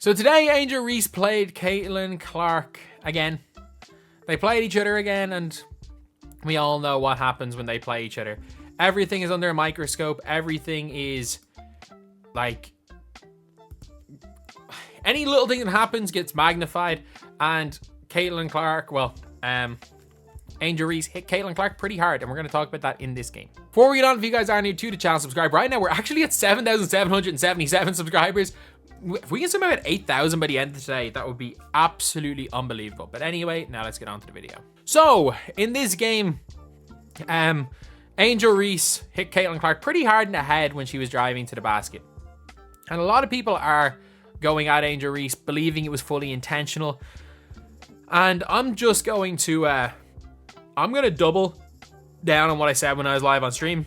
So today, Angel Reese played Caitlin Clark again. They played each other again, and we all know what happens when they play each other. Everything is under a microscope. Everything is like... any little thing that happens gets magnified, and Caitlin Clark, Angel Reese hit Caitlin Clark pretty hard, and we're going to talk about that in this game. Before we get on, if you guys are new to the channel, subscribe right now. We're actually at 7,777 subscribers. If we can somehow hit 8,000 by the end of today, that would be absolutely unbelievable. But anyway, now let's get on to the video. So, in this game, Angel Reese hit Caitlin Clark pretty hard in the head when she was driving to the basket. And a lot of people are going at Angel Reese, believing it was fully intentional. And I'm just going to, I'm going to double down on what I said when I was live on stream.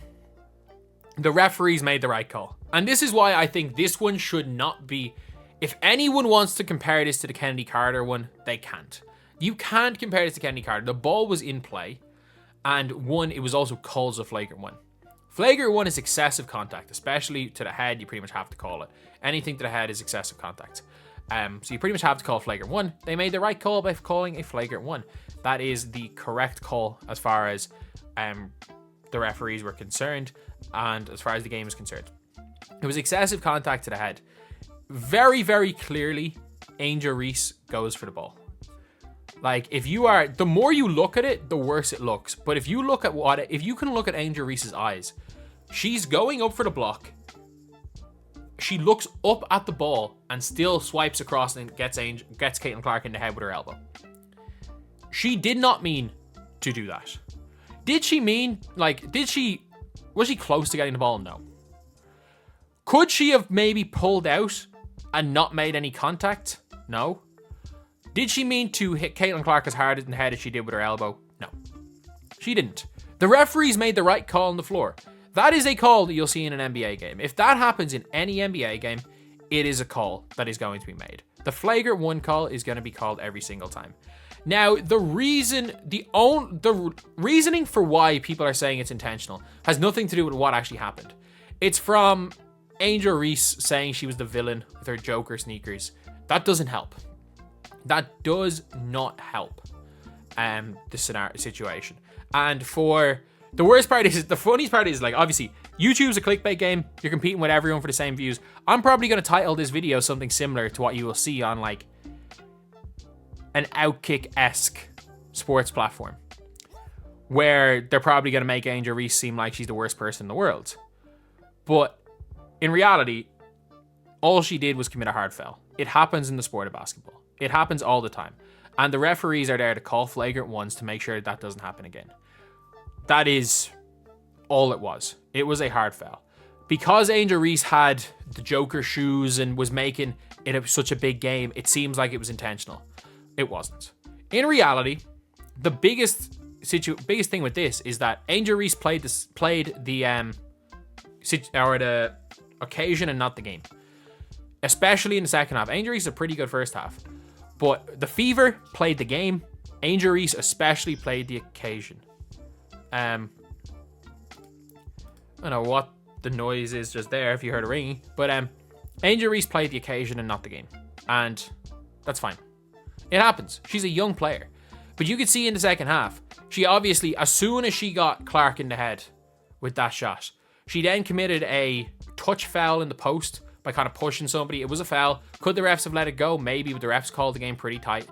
The referees made the right call. And this is why I think this one should not be... if anyone wants to compare this to the Kennedy Carter one, they can't. You can't compare this to Kennedy Carter. The ball was in play. And one, it was also called a flagrant one. Flagrant one is excessive contact, especially to the head. You pretty much have to call it. Anything to the head is excessive contact. So you pretty much have to call flagrant one. They made the right call by calling a flagrant one. That is the correct call as far as the referees were concerned and as far as the game is concerned. It was excessive contact to the head. Very, very clearly, Angel Reese goes for the ball. Like, if you are, the more you look at it, the worse it looks. But if you look at if you can look at Angel Reese's eyes, she's going up for the block. She looks up at the ball and still swipes across and gets Caitlin Clark in the head with her elbow. She did not mean to do that. Did she mean, was she close to getting the ball? No. Could she have maybe pulled out and not made any contact? No. Did she mean to hit Caitlin Clark as hard in the head as she did with her elbow? No. She didn't. The referees made the right call on the floor. That is a call that you'll see in an NBA game. If that happens in any NBA game, it is a call that is going to be made. The flagrant one call is going to be called every single time. Now, the reasoning for why people are saying it's intentional has nothing to do with what actually happened. It's from Angel Reese saying she was the villain with her Joker sneakers. That doesn't help. That does not help the situation. And for the worst part is, the funniest part is, like, obviously, YouTube's a clickbait game. You're competing with everyone for the same views. I'm probably going to title this video something similar to what you will see on, like, an Outkick-esque sports platform, where they're probably going to make Angel Reese seem like she's the worst person in the world. But in reality, all she did was commit a hard foul. It happens in the sport of basketball. It happens all the time. And the referees are there to call flagrant ones to make sure that doesn't happen again. That is all it was. It was a hard foul. Because Angel Reese had the Joker shoes and was making it such a big game, it seems like it was intentional. It wasn't. In reality, the biggest thing with this is that Angel Reese played the occasion and not the game. Especially in the second half. Angel Reese is a pretty good first half. But the Fever played the game. Angel Reese especially played the occasion. I don't know what the noise is just there if you heard a ringing. But Angel Reese played the occasion and not the game. And that's fine. It happens. She's a young player. But you could see in the second half, she obviously, as soon as she got Clark in the head with that shot, she then committed a touch foul in the post by kind of pushing somebody. It was a foul. Could the refs have let it go? Maybe, but the refs called the game pretty tight.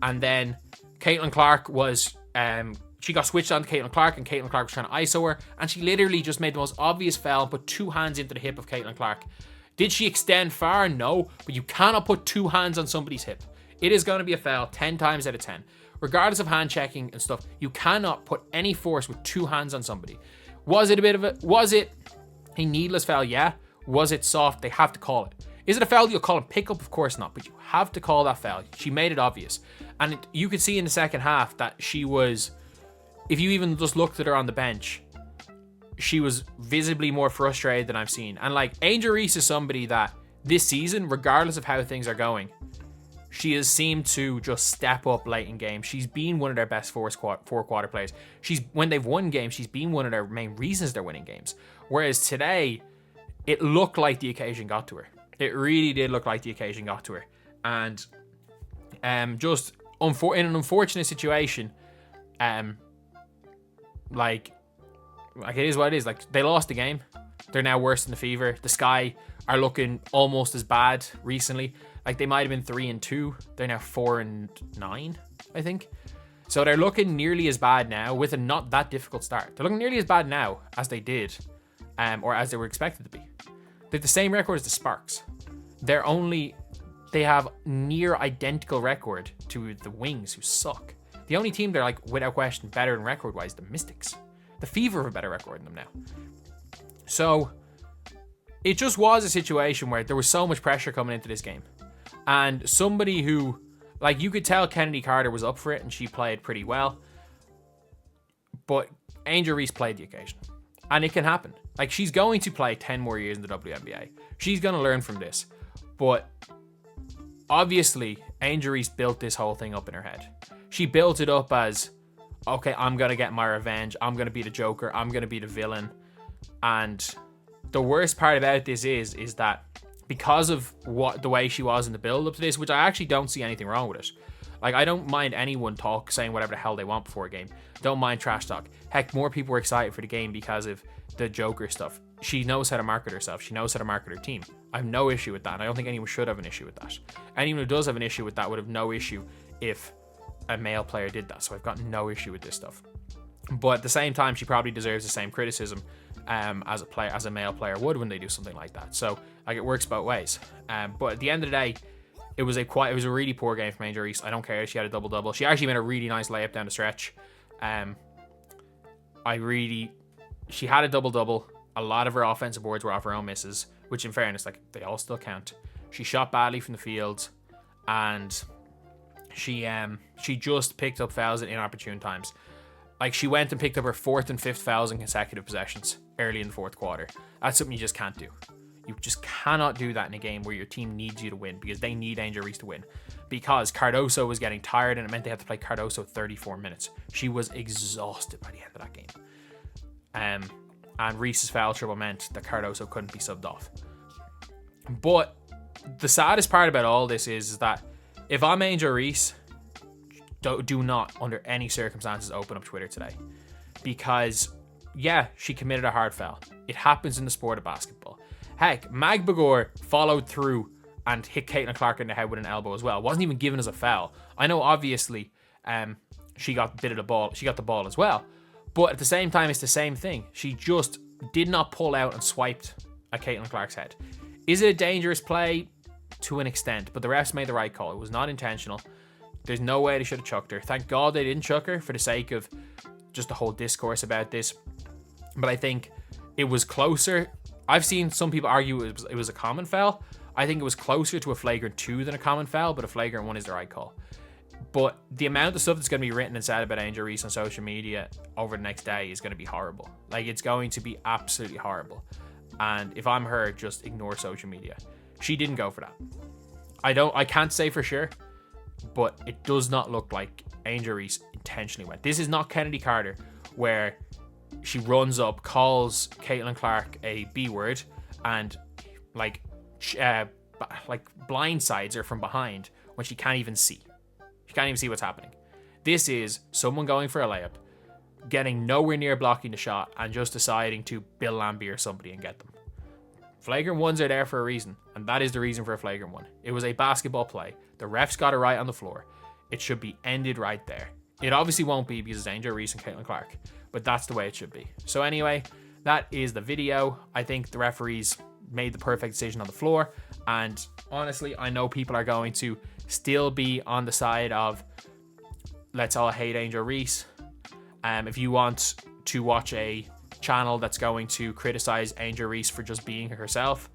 And then Caitlin Clark was, she got switched on to Caitlin Clark, and Caitlin Clark was trying to ISO her, and she literally just made the most obvious foul and put two hands into the hip of Caitlin Clark. Did she extend far? No, but you cannot put two hands on somebody's hip. It is going to be a foul 10 times out of 10. Regardless of hand checking and stuff, you cannot put any force with two hands on somebody. Was it a needless foul? Yeah. Was it soft? They have to call it. Is it a foul you'll call and pick up? Of course not, but you have to call that foul. She made it obvious. And you could see in the second half that she was, if you even just looked at her on the bench, she was visibly more frustrated than I've seen. And like, Angel Reese is somebody that this season, regardless of how things are going, she has seemed to just step up late in games. She's been one of their best four quarter players. When they've won games, she's been one of their main reasons they're winning games. Whereas today, it looked like the occasion got to her. It really did look like the occasion got to her. And just in an unfortunate situation, like it is what it is. Like, they lost the game. They're now worse than the Fever. The Sky are looking almost as bad recently. Like, they might have been 3-2. They're now 4-9, I think. So they're looking nearly as bad now with a not that difficult start. They're looking nearly as bad now as they did, or as they were expected to be. They have the same record as the Sparks. They have near identical record to the Wings, who suck. The only team they're, like, without question better in record-wise, the Mystics. The Fever have a better record than them now. So it just was a situation where there was so much pressure coming into this game. And somebody who, like, you could tell Kennedy Carter was up for it and she played pretty well. But Angel Reese played the occasion. And it can happen. Like, she's going to play 10 more years in the WNBA. She's going to learn from this. But obviously, Angel Reese built this whole thing up in her head. She built it up as, okay, I'm going to get my revenge. I'm going to be the Joker. I'm going to be the villain. And the worst part about this is that because of the way she was in the build-up to this, which I actually don't see anything wrong with it. Like, I don't mind anyone saying whatever the hell they want before a game. Don't mind trash talk. Heck, more people were excited for the game because of the Joker stuff. She knows how to market herself. She knows how to market her team. I have no issue with that, and I don't think anyone should have an issue with that. Anyone who does have an issue with that would have no issue if a male player did that, so I've got no issue with this stuff. But at the same time, she probably deserves the same criticism as a male player would when they do something like that. So, like, it works both ways. But at the end of the day, it was a really poor game from Angel Reese. I don't care if she had a double-double. She actually made a really nice layup down the stretch. She had a double-double. A lot of her offensive boards were off her own misses, which, in fairness, like, they all still count. She shot badly from the field, and she just picked up fouls at inopportune times. Like, she went and picked up her 4th and 5th fouls in consecutive possessions early in the fourth quarter. That's something you just can't do. You just cannot do that in a game where your team needs you to win, because they need Angel Reese to win. Because Cardoso was getting tired, and it meant they had to play Cardoso 34 minutes. She was exhausted by the end of that game. And Reese's foul trouble meant that Cardoso couldn't be subbed off. But the saddest part about all this is that if I'm Angel Reese, do not, under any circumstances, open up Twitter today. Because, yeah, she committed a hard foul. It happens in the sport of basketball. Heck, Mag Bagor followed through and hit Caitlin Clark in the head with an elbow as well. It wasn't even given as a foul. I know, obviously, she got a bit of the ball. She got the ball as well. But at the same time, it's the same thing. She just did not pull out and swiped at Caitlin Clark's head. Is it a dangerous play? To an extent. But the refs made the right call. It was not intentional. There's no way they should have chucked her. Thank God they didn't chuck her for the sake of just the whole discourse about this. But I think it was closer. I've seen some people argue it was a common foul. I think it was closer to a flagrant 2 than a common foul, but a flagrant 1 is the right call. But the amount of stuff that's going to be written and said about Angel Reese on social media over the next day is going to be horrible. Like, it's going to be absolutely horrible. And if I'm her, just ignore social media. She didn't go for that. I can't say for sure, but it does not look like Angel Reese intentionally went. This is not Kennedy Carter, where she runs up, calls Caitlin Clark a B word, and blindsides her from behind when she can't even see. She can't even see what's happening. This is someone going for a layup, getting nowhere near blocking the shot, and just deciding to Bill Lambier somebody and get them. Flagrant 1s are there for a reason, and that is the reason for a flagrant 1. It was a basketball play. The refs got it right on the floor. It should be ended right there. It obviously won't be because it's Angel Reese and Caitlin Clark, but that's the way it should be. So anyway, that is the video. I think the referees made the perfect decision on the floor, and honestly, I know people are going to still be on the side of let's all hate Angel Reese. If you want to watch a channel that's going to criticize Angel Reese for just being herself,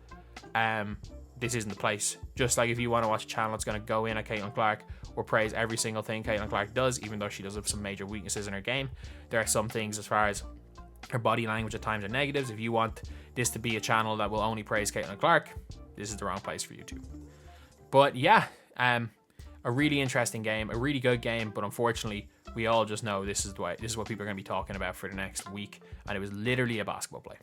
this isn't the place. Just like if you want to watch a channel that's going to go in at Caitlin Clark or praise every single thing Caitlin Clark does, even though she does have some major weaknesses in her game, there are some things as far as her body language at times are negatives. If you want this to be a channel that will only praise Caitlin Clark, this is the wrong place for you too. But yeah, a really interesting game, a really good game, but unfortunately, we all just know this is what people are going to be talking about for the next week, and it was literally a basketball play.